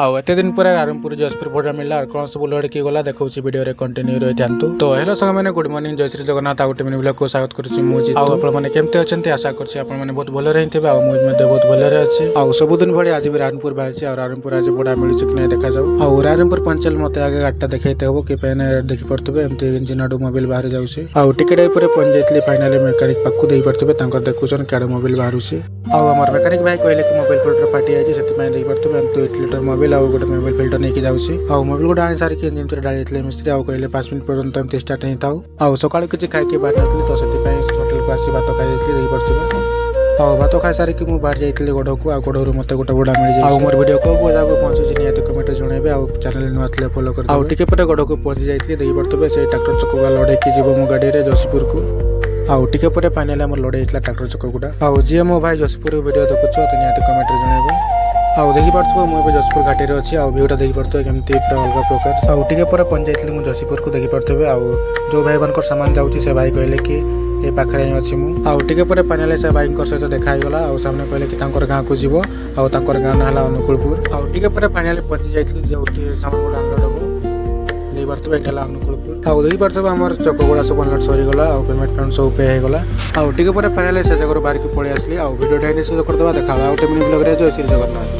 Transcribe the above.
आउ एते दिन पर रामपुर जयपुर भोटा मिलला और कौन सब लड़की गला देखा वीडियो रे कंटिन्यू रही था। तो हेलो संग मैंने गुड मॉर्निंग जय Shri Jagannath out mini blog को स्वागत करुच्ची मुझे आपने केमती अच्छा आशा करछि आपने बहुत भल रही थे मुझे बहुत भल अच्छे आउ सबुदिन भाई आज भी रामपुर बाहर और रामपुर आज भोटा मिलूँ कि नहीं देखा जाऊ आउ रामपुर पंचाल मत आगे गाड़टा देखते हो कि पेन देखी पारे एमती इंजिन आडू मोबाइल बाहर जाऊँगी आउ टिकेट पर पहुंच जाइए फाइनाली मेकानिक पाखु दे पारे देखुन क्या मोबाइल बाहर आमर मेकानिक भाई कहले कि मोबाइल फिल्टर फाटी जाए से पारे एमती 8 लिटर मोबाइल आउ गोटे मोबाइल फिल्टर नहीं जाऊँगी आउ मोबाइल गोटे आनी सारिक इंजिन डाली मिस्त्री आउ कहले 5 मिनट पर्यंत एमती स्टार्ट नहीं था आउ सकाल किसी खाई बाहर नी तो से होटेल को आसी भात खाई पारे आउ भात खाई सारिक मुझे बाहर जाइए गढ़ को आउ गढ़ मत गोटे बुढ़ा मिल जाए मोर वीडियो को जगह पहुंची निहत कमेंट जनइबे आउ चैनल नुआ थे फॉलो कर आउ टिके पर गढ़ को पहुंची जाइए पारे से ट्रैक्टर चक लड़े जीव मो गाड़ी में जयपुर को आउ टिके पर फाइनाली आम लड़े ट्रैक्टर चक गुड़ा आउ जी मो भाई जयपुर वीडियो देखुच तो निहत कमेंट जनइबे आउ देखी पार्थ मुझे जयपुर घाटी में अच्छी आउ भ्यूटा देखी पार्थ केमती पूरा अलग प्रकार आउ टिके पर पहुंच जाइए मुझे जयपुर को देखी पारे आउ जो भाई मान सामान जाऊँगी से भाई कहले कि ये पाखे ही अच्छी मुझे आउ टिके पर फाइनाली से भाई सहित देखागला आउ सामने कहले कि गाँव को जीव आउ गाँ ना अनुकूलपुर आउ टिके पर फाइनाली पहुंची जाइए जो सामान गुड़ा अनलोड हम नहीं पारे ये अनुकूलपुर आउ देखी पारे आम चक गुड़ा सब अनलोड सरीगला आउ पेमेंट सब पे होगा आउ टिके पर फाइनाली से जगह बाहर की पलि आसली आउ वीडियो शेष करदे देखा आउ मिनी ब्लॉग जय श्री जगन्नाथ।